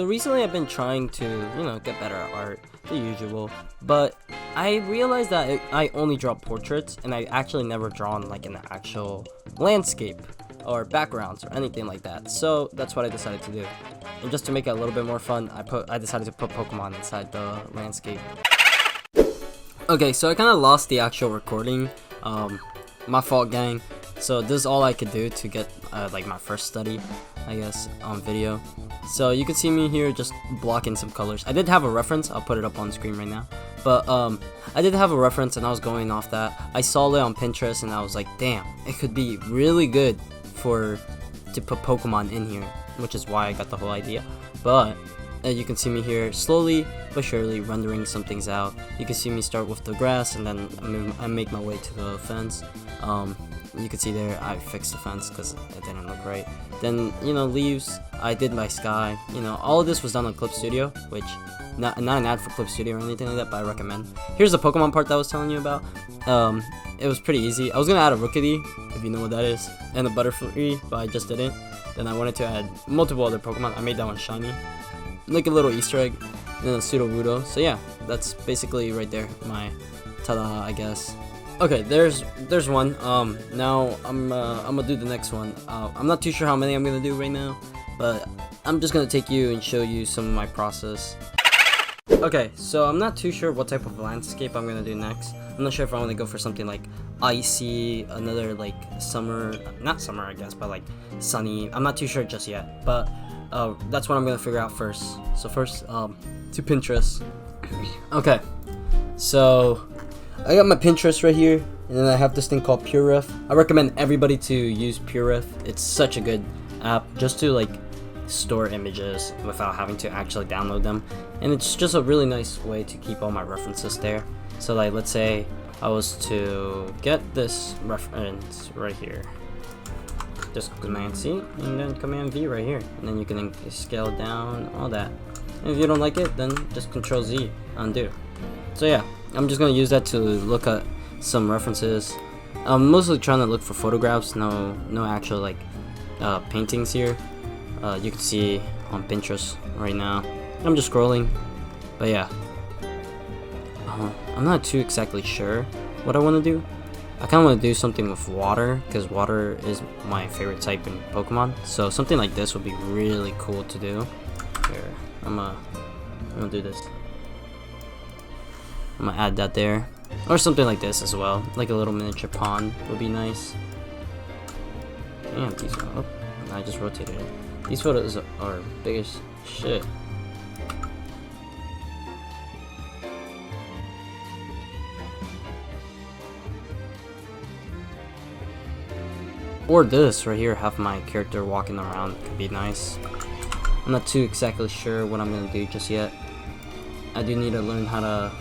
So recently I've been trying to, get better at art, the usual, but I realized that I only draw portraits and I actually never drawn like an actual landscape or backgrounds or anything like that. So that's what I decided to do. And just to make it a little bit more fun, I decided to put Pokemon inside the landscape. Okay, so I kind of lost the actual recording. My fault, gang. So this is all I could do to get like my first study, I guess, on video. So you can see me here just blocking some colors. I did have a reference. I'll put it up on screen right now. But I did have a reference and I was going off that. I saw it on Pinterest and I was like, damn, it could be really good to put Pokemon in here, which is why I got the whole idea. But you can see me here slowly but surely rendering some things out. You can see me start with the grass and then I make my way to the fence. You can see there I fixed the fence because it didn't look right. Then leaves, I did my sky. All of this was done on Clip Studio, which not an ad for Clip Studio or anything like that, but I recommend. Here's the Pokemon part that I was telling you about. It was pretty easy. I was gonna add a Rookidee, if you know what that is, and a Butterfree, but I just didn't. Then I wanted to add multiple other Pokemon. I made that one shiny, like a little Easter egg, and then a Sudowoodo. So yeah, that's basically right there my ta-da, I guess. Okay, there's one. Now I'm gonna do the next one. I'm not too sure how many I'm gonna do right now, but I'm just gonna take you and show you some of my process. Okay, so I'm not too sure what type of landscape I'm gonna do next. I'm not sure if I want to go for something like icy, another like summer, not summer I guess, but like sunny. I'm not too sure just yet, but that's what I'm gonna figure out first. So first, to Pinterest. Okay, so I got my Pinterest right here, and then I have this thing called PureRef. I recommend everybody to use PureRef. It's such a good app just to like store images without having to actually download them, and it's just a really nice way to keep all my references there. So like, let's say I was to get this reference right here, just Command C and then Command V right here, and then you can scale down all that. And if you don't like it, then just Control Z, undo. So yeah, I'm just gonna use that to look at some references. I'm mostly trying to look for photographs, no actual like paintings here. You can see on Pinterest right now. I'm just scrolling, but yeah, I'm not too exactly sure what I want to do. I kind of want to do something with water because water is my favorite type in Pokemon. So something like this would be really cool to do. Here, I'm gonna do this. I'm gonna add that there, or something like this as well, like a little miniature pond would be nice. Damn, these are up. I just rotated it. These photos are big as shit. Or this right here, have my character walking around, could be nice. I'm not too exactly sure what I'm gonna do just yet. I do need to learn how to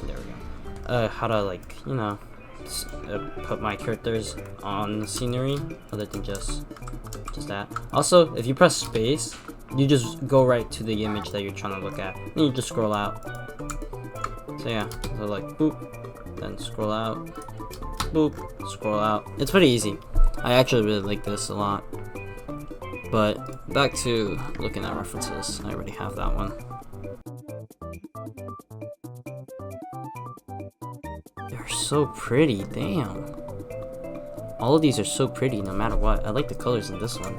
there we go. How to like, put my characters on the scenery other than just that. Also, if you press space, you just go right to the image that you're trying to look at, and you just scroll out. So yeah, so like boop, then scroll out, boop, scroll out. It's pretty easy. I actually really like this a lot. But back to looking at references. I already have that one. They're so pretty, damn. All of these are so pretty no matter what. I like the colors in this one.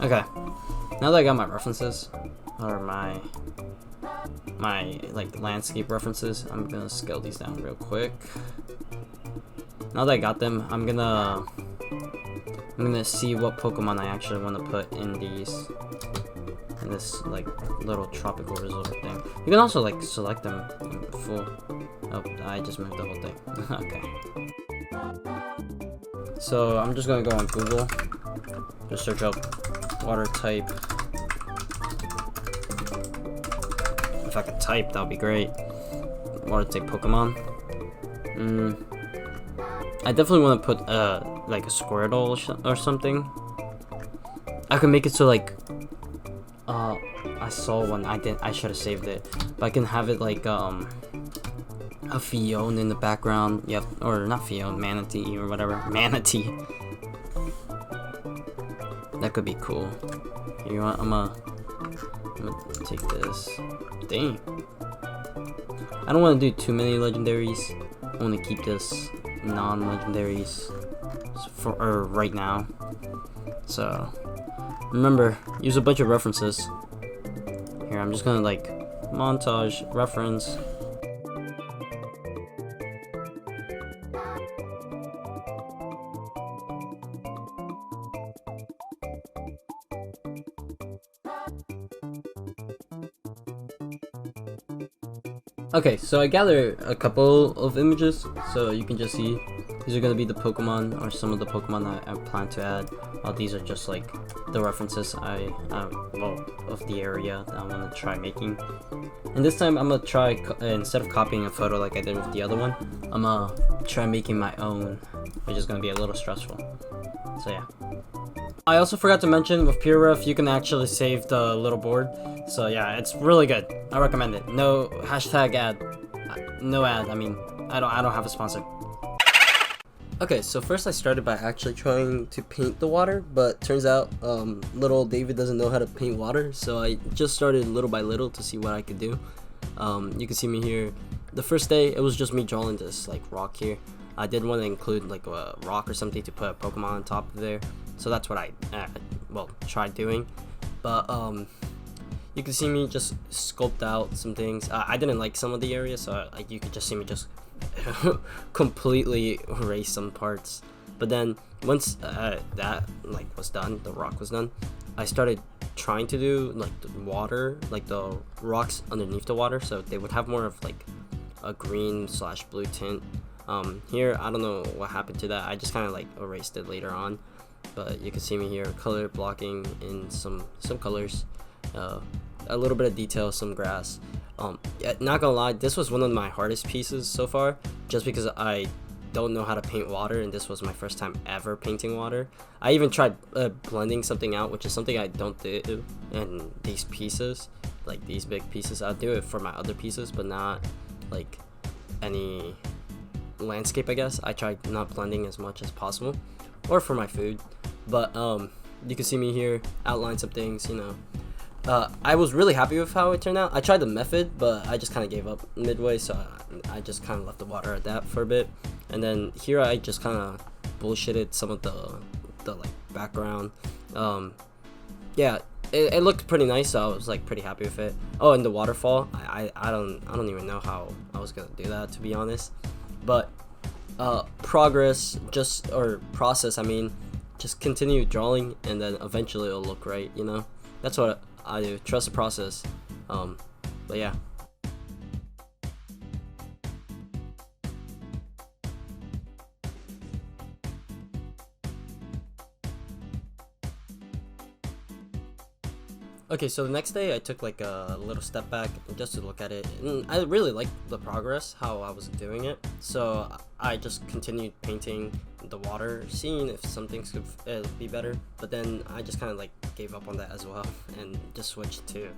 Okay, now that I got my references, or my like landscape references, I'm gonna scale these down real quick. Now that I got them, I'm gonna see what Pokemon I actually want to put in this like little tropical resort thing. You can also like select them in full. Oh, I just moved the whole thing. Okay. So I'm just gonna go on Google, just search up water type. If I could type, that would be great. Water type Pokemon. I definitely want to put like a Squirtle or something. I could make it so like I saw one. I should have saved it, but I can have it like a Fion in the background. Yep, or not Fion, Manatee or whatever. Manatee. That could be cool. You know what? I'm gonna take this. Dang. I don't want to do too many legendaries. I want to keep this non-legendaries for right now. So remember, use a bunch of references. Here, I'm just gonna like montage reference. Okay, so I gathered a couple of images, so you can just see these are gonna be the Pokemon or some of the Pokemon that I plan to add. These are just like the references well, of the area that I want to try making. And this time I'm gonna try instead of copying a photo like I did with the other one, I'm gonna try making my own, which is gonna be a little stressful. So yeah. I also forgot to mention with PureRef you can actually save the little board. So yeah, it's really good. I recommend it. No hashtag ad. No ad. I mean, I don't have a sponsor. Okay, so first I started by actually trying to paint the water, but turns out little David doesn't know how to paint water, so I just started little by little to see what I could do. You can see me here. The first day it was just me drawing this like rock here. I did want to include like a rock or something to put a Pokemon on top of there, so that's what I tried doing. But you can see me just sculpt out some things. I didn't like some of the areas, so like you could just see me just completely erase some parts. But then once that like was done, the rock was done, I started trying to do like the water, like the rocks underneath the water, so they would have more of like a green / blue tint. Here I don't know what happened to that. I just kind of like erased it later on, but you can see me here color blocking in some colors, a little bit of detail, some grass. Not gonna lie, this was one of my hardest pieces so far, just because I don't know how to paint water, and this was my first time ever painting water. I even tried blending something out, which is something I don't do in these pieces, like these big pieces. I'll do it for my other pieces, but not like any landscape, I guess. I tried not blending as much as possible, or for my food. But you can see me here outline some things, you know. I was really happy with how it turned out. I tried the method, but I just kind of gave up midway, so I just kind of left the water at that for a bit. And then here I just kind of bullshitted some of the like background. Yeah, it looked pretty nice, so I was like pretty happy with it. Oh, and the waterfall, I don't even know how I was gonna do that, to be honest. But process, I mean, just continue drawing, and then eventually it'll look right, you know. That's what I do. Trust the process. But yeah. Okay, so the next day I took like a little step back just to look at it, and I really liked the progress, how I was doing it. So I just continued painting the water, seeing if some things could be better. But then I just kind of like gave up on that as well, and just switched to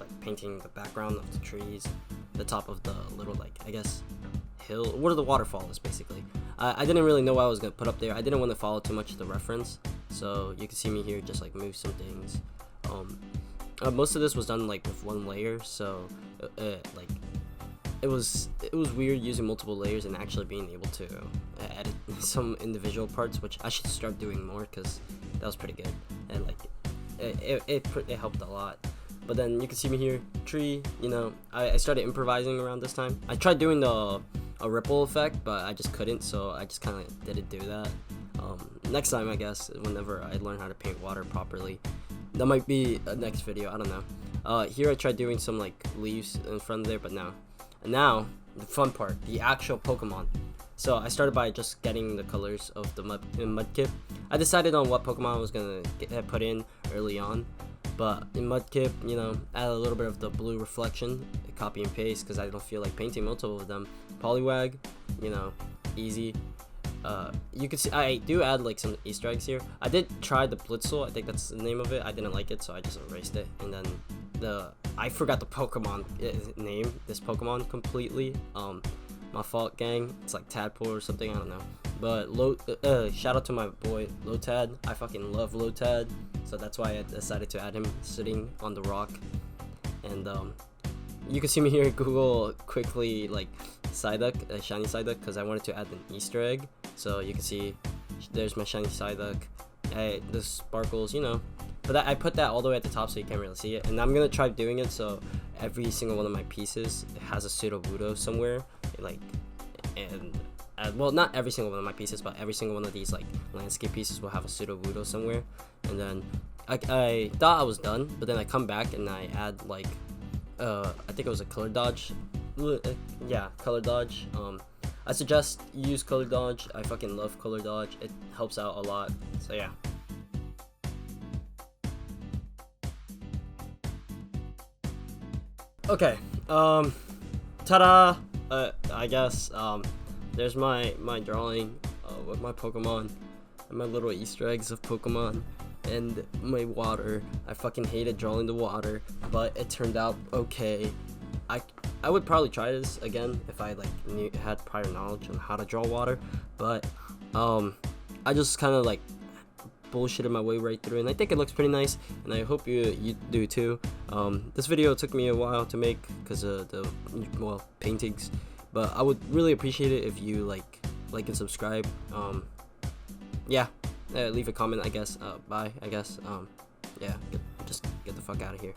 like painting the background of the trees, the top of the little like I guess hill, where the waterfall is basically. I didn't really know what I was gonna put up there. I didn't want to follow too much of the reference, so you can see me here just like move some things. Most of this was done like with one layer, so like it was weird using multiple layers and actually being able to edit some individual parts, which I should start doing more because that was pretty good, and like it helped a lot. But then you can see me here, tree, you know, I started improvising around this time. I tried doing a ripple effect, but I just couldn't, so I just kind of didn't do that. Next time, I guess, whenever I learn how to paint water properly. That might be a next video, I don't know. Here I tried doing some like leaves in front of there, but no. And now, the fun part, the actual Pokemon. So I started by just getting the colors of the Mudkip. I decided on what Pokemon I was gonna put in early on. But in Mudkip, you know, add a little bit of the blue reflection, copy and paste, because I don't feel like painting multiple of them. Poliwag, you know, easy. You can see I do add like some Easter eggs here. I did try the Blitzel, I think that's the name of it. I didn't like it, so I just erased it. And then I forgot the Pokemon name, this Pokemon completely. My fault, gang. It's like Tadpole or something, I don't know. But shout out to my boy Lotad. I fucking love Lotad, so that's why I decided to add him sitting on the rock. And you can see me here Google quickly like Psyduck, shiny Psyduck, because I wanted to add an Easter egg. So you can see there's my shiny Psyduck. The sparkles, you know. But I put that all the way at the top so you can't really see it. And I'm gonna try doing it so every single one of my pieces has a Sudowoodo somewhere, like, and well, not every single one of my pieces, but every single one of these like landscape pieces will have a Sudowoodo somewhere. And then I thought I was done, but then I come back and I add like I think it was a color dodge. Yeah, color dodge. I suggest you use color dodge. I fucking love color dodge. It helps out a lot. So yeah. Okay. Ta-da! I guess there's my drawing with my Pokemon and my little Easter eggs of Pokemon and my water. I fucking hated drawing the water, but it turned out okay. I would probably try this again if I like had prior knowledge on how to draw water, but I just kind of like bullshitted my way right through, and I think it looks pretty nice, and I hope you do too. This video took me a while to make because of the paintings, but I would really appreciate it if you like and subscribe. Yeah, leave a comment, I guess. Bye, I guess. Yeah, just get the fuck out of here.